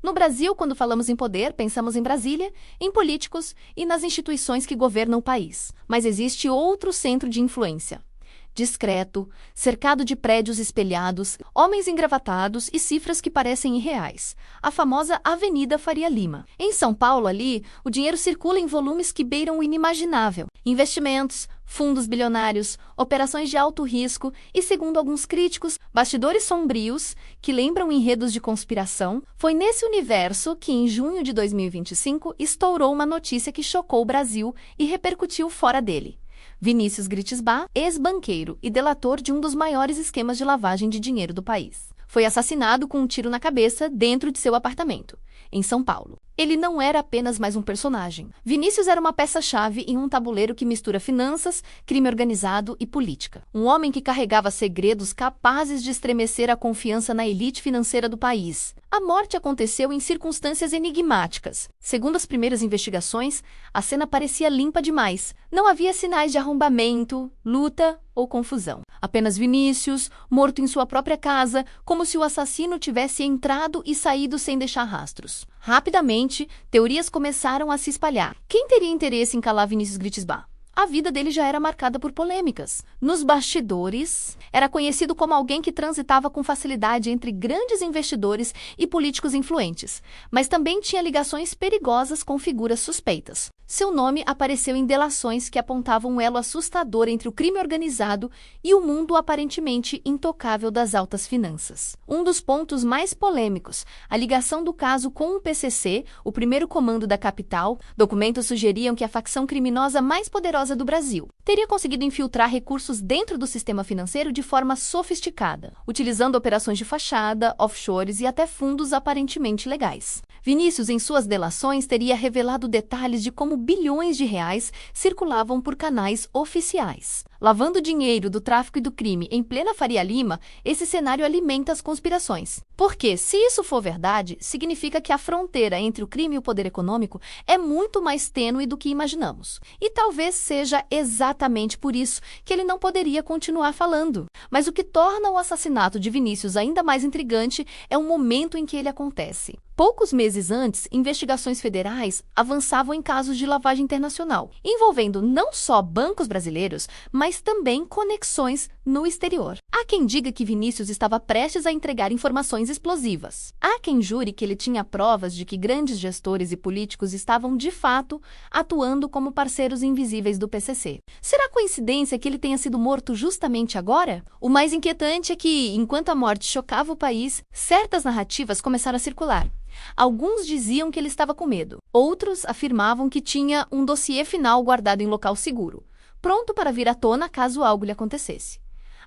No Brasil, quando falamos em poder, pensamos em Brasília, em políticos e nas instituições que governam o país. Mas existe outro centro de influência. Discreto, cercado de prédios espelhados, homens engravatados e cifras que parecem irreais. A famosa Avenida Faria Lima. Em São Paulo, ali, o dinheiro circula em volumes que beiram o inimaginável. Investimentos, fundos bilionários, operações de alto risco e, segundo alguns críticos, bastidores sombrios que lembram enredos de conspiração. Foi nesse universo que, em junho de 2025, estourou uma notícia que chocou o Brasil e repercutiu fora dele. Vinícius Gritzbach, ex-banqueiro e delator de um dos maiores esquemas de lavagem de dinheiro do país, foi assassinado com um tiro na cabeça dentro de seu apartamento, em São Paulo. Ele não era apenas mais um personagem. Vinícius era uma peça-chave em um tabuleiro que mistura finanças, crime organizado e política. Um homem que carregava segredos capazes de estremecer a confiança na elite financeira do país. A morte aconteceu em circunstâncias enigmáticas. Segundo as primeiras investigações, a cena parecia limpa demais. Não havia sinais de arrombamento, luta ou confusão. Apenas Vinícius, morto em sua própria casa, como se o assassino tivesse entrado e saído sem deixar rastros. Rapidamente, teorias começaram a se espalhar. Quem teria interesse em calar Vinícius Gritzbach? A vida dele já era marcada por polêmicas. Nos bastidores, era conhecido como alguém que transitava com facilidade entre grandes investidores e políticos influentes, mas também tinha ligações perigosas com figuras suspeitas. Seu nome apareceu em delações que apontavam um elo assustador entre o crime organizado e o mundo aparentemente intocável das altas finanças. Um dos pontos mais polêmicos, a ligação do caso com o PCC, o primeiro comando da capital. Documentos sugeriam que a facção criminosa mais poderosa do Brasil teria conseguido infiltrar recursos dentro do sistema financeiro de forma sofisticada, utilizando operações de fachada, offshores e até fundos aparentemente legais. Vinícius, em suas delações, teria revelado detalhes de como bilhões de reais circulavam por canais oficiais. Lavando dinheiro do tráfico e do crime em plena Faria Lima, esse cenário alimenta as conspirações. Porque, se isso for verdade, significa que a fronteira entre o crime e o poder econômico é muito mais tênue do que imaginamos. E talvez seja exatamente por isso que ele não poderia continuar falando. Mas o que torna o assassinato de Vinícius ainda mais intrigante é o momento em que ele acontece. Poucos meses antes, investigações federais avançavam em casos de lavagem internacional, envolvendo não só bancos brasileiros, mas também conexões no exterior. Há quem diga que Vinícius estava prestes a entregar informações explosivas. Há quem jure que ele tinha provas de que grandes gestores e políticos estavam, de fato, atuando como parceiros invisíveis do PCC. Será coincidência que ele tenha sido morto justamente agora? O mais inquietante é que, enquanto a morte chocava o país, certas narrativas começaram a circular. Alguns diziam que ele estava com medo. Outros afirmavam que tinha um dossiê final guardado em local seguro, pronto para vir à tona caso algo lhe acontecesse.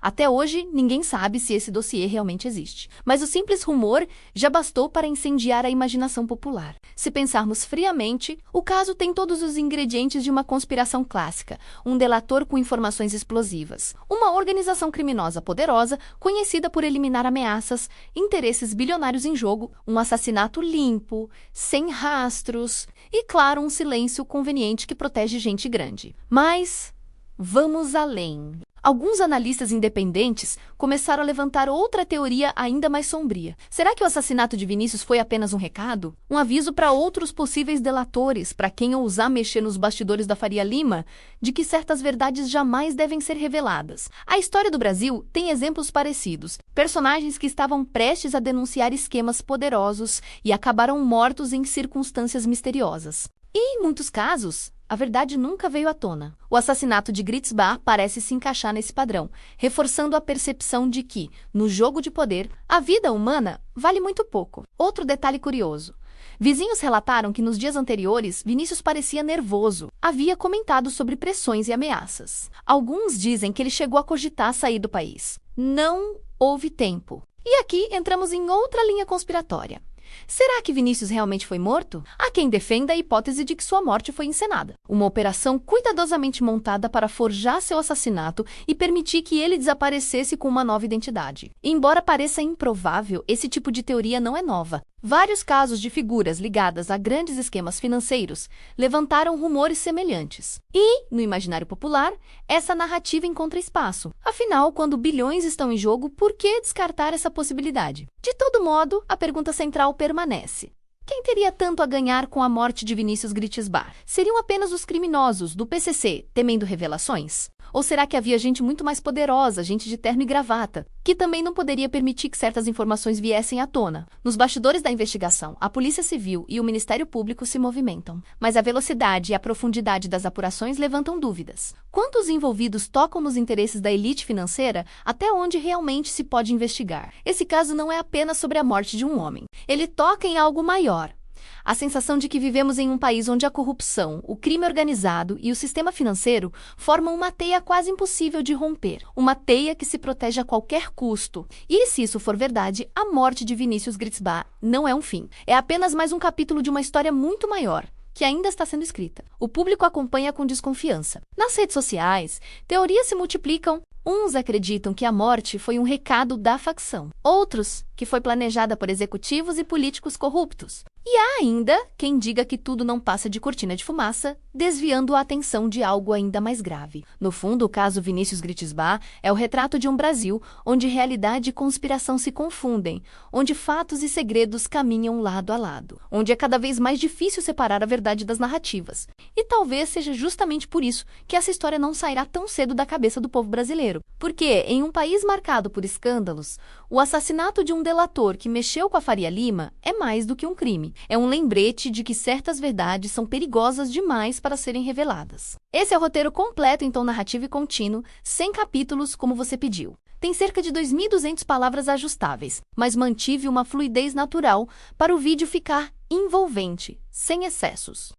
Até hoje, ninguém sabe se esse dossiê realmente existe. Mas o simples rumor já bastou para incendiar a imaginação popular. Se pensarmos friamente, o caso tem todos os ingredientes de uma conspiração clássica, um delator com informações explosivas, uma organização criminosa poderosa, conhecida por eliminar ameaças, interesses bilionários em jogo, um assassinato limpo, sem rastros e, claro, um silêncio conveniente que protege gente grande. Mas vamos além. Alguns analistas independentes começaram a levantar outra teoria ainda mais sombria. Será que o assassinato de Vinícius foi apenas um recado? Um aviso para outros possíveis delatores, para quem ousar mexer nos bastidores da Faria Lima, de que certas verdades jamais devem ser reveladas. A história do Brasil tem exemplos parecidos. Personagens que estavam prestes a denunciar esquemas poderosos e acabaram mortos em circunstâncias misteriosas. E, em muitos casos, a verdade nunca veio à tona. O assassinato de Gritzbach parece se encaixar nesse padrão, reforçando a percepção de que, no jogo de poder, a vida humana vale muito pouco. Outro detalhe curioso. Vizinhos relataram que nos dias anteriores, Vinícius parecia nervoso. Havia comentado sobre pressões e ameaças. Alguns dizem que ele chegou a cogitar sair do país. Não houve tempo. E aqui entramos em outra linha conspiratória. Será que Vinícius realmente foi morto? Há quem defenda a hipótese de que sua morte foi encenada. Uma operação cuidadosamente montada para forjar seu assassinato e permitir que ele desaparecesse com uma nova identidade. Embora pareça improvável, esse tipo de teoria não é nova. Vários casos de figuras ligadas a grandes esquemas financeiros levantaram rumores semelhantes. E, no imaginário popular, essa narrativa encontra espaço. Afinal, quando bilhões estão em jogo, por que descartar essa possibilidade? De todo modo, a pergunta central permanece. Quem teria tanto a ganhar com a morte de Vinícius Gritzbach? Seriam apenas os criminosos do PCC temendo revelações? Ou será que havia gente muito mais poderosa, gente de terno e gravata, que também não poderia permitir que certas informações viessem à tona? Nos bastidores da investigação, a Polícia Civil e o Ministério Público se movimentam, mas a velocidade e a profundidade das apurações levantam dúvidas. Quantos envolvidos tocam nos interesses da elite financeira, até onde realmente se pode investigar? Esse caso não é apenas sobre a morte de um homem. Ele toca em algo maior. A sensação de que vivemos em um país onde a corrupção, o crime organizado e o sistema financeiro formam uma teia quase impossível de romper. Uma teia que se protege a qualquer custo. E se isso for verdade, a morte de Vinícius Gritzbach não é um fim. É apenas mais um capítulo de uma história muito maior, que ainda está sendo escrita. O público acompanha com desconfiança. Nas redes sociais, teorias se multiplicam. Uns acreditam que a morte foi um recado da facção. Outros, que foi planejada por executivos e políticos corruptos. E há ainda quem diga que tudo não passa de cortina de fumaça, desviando a atenção de algo ainda mais grave. No fundo, o caso Vinícius Gritzbach é o retrato de um Brasil onde realidade e conspiração se confundem, onde fatos e segredos caminham lado a lado, onde é cada vez mais difícil separar a verdade das narrativas. E talvez seja justamente por isso que essa história não sairá tão cedo da cabeça do povo brasileiro. Porque, em um país marcado por escândalos, o assassinato de um delator que mexeu com a Faria Lima é mais do que um crime. É um lembrete de que certas verdades são perigosas demais para serem reveladas. Esse é o roteiro completo em tom narrativo e contínuo, 100 capítulos, como você pediu. Tem cerca de 2.200 palavras ajustáveis, mas mantive uma fluidez natural para o vídeo ficar envolvente, sem excessos.